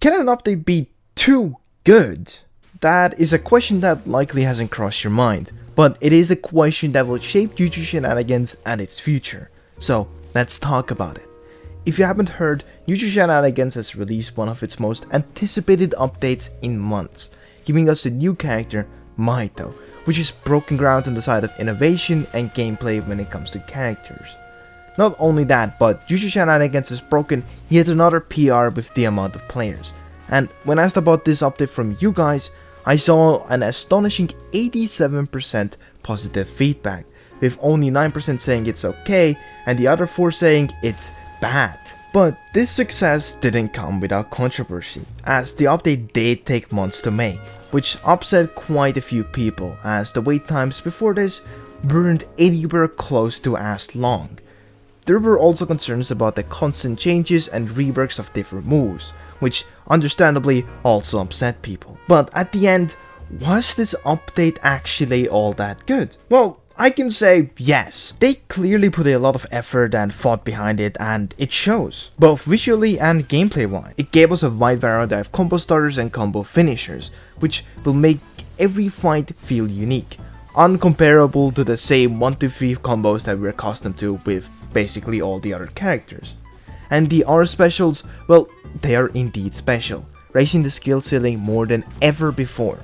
Can an update be too good? That is a question that likely hasn't crossed your mind, but it is a question that will shape Jujutsu Shenanigans and its future. So let's talk about it. If you haven't heard, Jujutsu Shenanigans has released one of its most anticipated updates in months, giving us a new character, Mahito, which is broken ground on the side of innovation and gameplay when it comes to characters. Not only that, but Jujutsu Shenanigans has broken yet another PR with the amount of players. And when asked about this update from you guys, I saw an astonishing 87% positive feedback, with only 9% saying it's okay and the other 4% saying it's bad. But this success didn't come without controversy, as the update did take months to make, which upset quite a few people, as the wait times before this weren't anywhere close to as long. There were also concerns about the constant changes and reworks of different moves, which understandably also upset people. But at the end, was this update actually all that good? Well, I can say yes. They clearly put a lot of effort and thought behind it, and it shows, both visually and gameplay wise. It gave us a wide variety of combo starters and combo finishers, which will make every fight feel unique, uncomparable to the same 1-2-3 combos that we're accustomed to with basically all the other characters. And the R specials, well, they are indeed special, raising the skill ceiling more than ever before.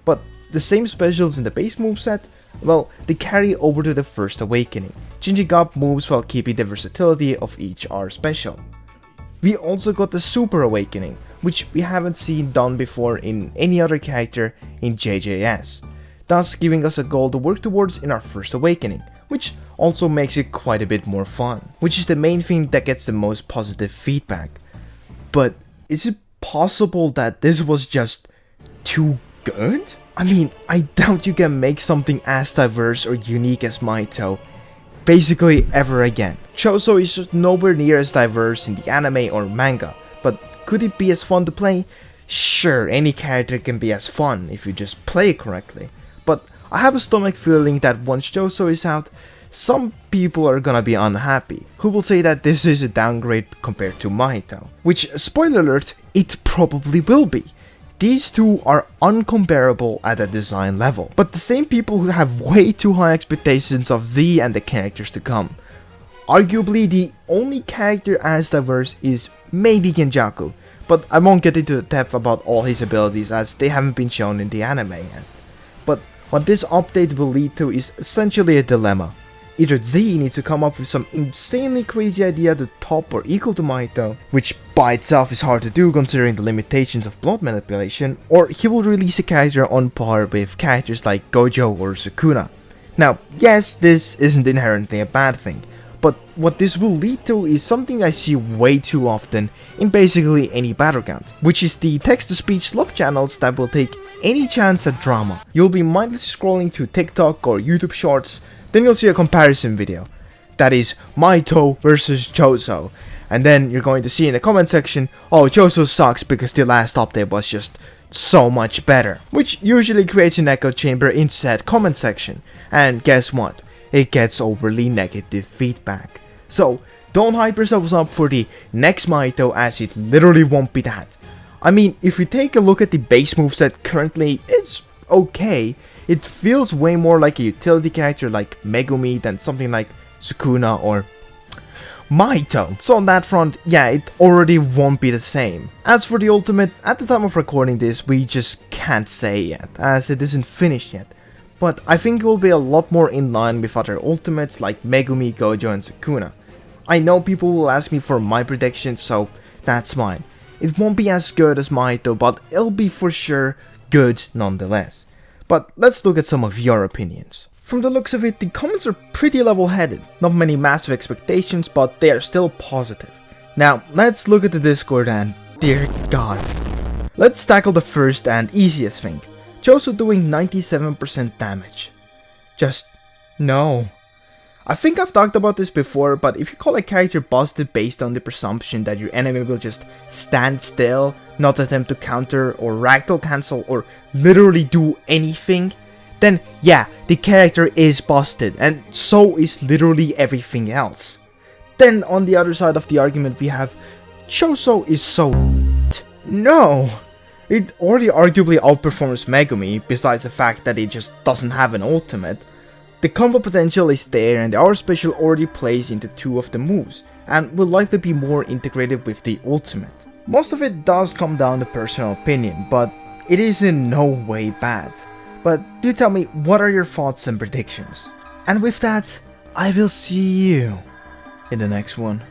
But the same specials in the base moveset, well, they carry over to the first awakening, changing up moves while keeping the versatility of each R special. We also got the super awakening, which we haven't seen done before in any other character in JJS, thus giving us a goal to work towards in our first awakening, which also makes it quite a bit more fun, which is the main thing that gets the most positive feedback. But is it possible that this was just too good? I mean, I doubt you can make something as diverse or unique as Mahito basically ever again. Choso is just nowhere near as diverse in the anime or manga, but could it be as fun to play? Sure, any character can be as fun if you just play it correctly, but I have a stomach feeling that once Choso is out, some people are gonna be unhappy, who will say that this is a downgrade compared to Mahito, which, spoiler alert, it probably will be. These two are uncomparable at a design level, but the same people who have way too high expectations of Z and the characters to come. Arguably, the only character as diverse is maybe Genjaku, but I won't get into depth about all his abilities as they haven't been shown in the anime yet. But what this update will lead to is essentially a dilemma. Either Z needs to come up with some insanely crazy idea to top or equal to Mahito, which by itself is hard to do considering the limitations of blood manipulation, or he will release a character on par with characters like Gojo or Sukuna. Now, yes, this isn't inherently a bad thing, but what this will lead to is something I see way too often in basically any battleground, which is the text-to-speech love channels that will take any chance at drama. You'll be mindlessly scrolling to TikTok or YouTube shorts, then you'll see a comparison video, that is Mahito versus Choso, and then you're going to see in the comment section, oh, Choso sucks because the last update was just so much better, which usually creates an echo chamber in said comment section, and guess what, it gets overly negative feedback. So don't hype yourselves up for the next Mahito, as it literally won't be that. I mean, if we take a look at the base moveset currently, it's okay. It feels way more like a utility character like Megumi than something like Sukuna or Mahito. So on that front, yeah, it already won't be the same. As for the ultimate, at the time of recording this, we just can't say yet, as it isn't finished yet. But I think it will be a lot more in line with other ultimates like Megumi, Gojo and Sukuna. I know people will ask me for my predictions, so that's mine. It won't be as good as Mahito, but it'll be for sure good nonetheless. But let's look at some of your opinions. From the looks of it, the comments are pretty level-headed. Not many massive expectations, but they are still positive. Now, let's look at the Discord and dear god. Let's tackle the first and easiest thing. Choso doing 97% damage. Just no. I think I've talked about this before, but if you call a character busted based on the presumption that your enemy will just stand still, not attempt to counter or ragdoll cancel or literally do anything, then yeah, the character is busted, and so is literally everything else. Then on the other side of the argument we have Choso is so No! It already arguably outperforms Megumi, besides the fact that it just doesn't have an ultimate. The combo potential is there, and the aura special already plays into 2 of the moves, and will likely be more integrated with the ultimate. Most of it does come down to personal opinion, but it is in no way bad. But do tell me, what are your thoughts and predictions? And with that, I will see you in the next one.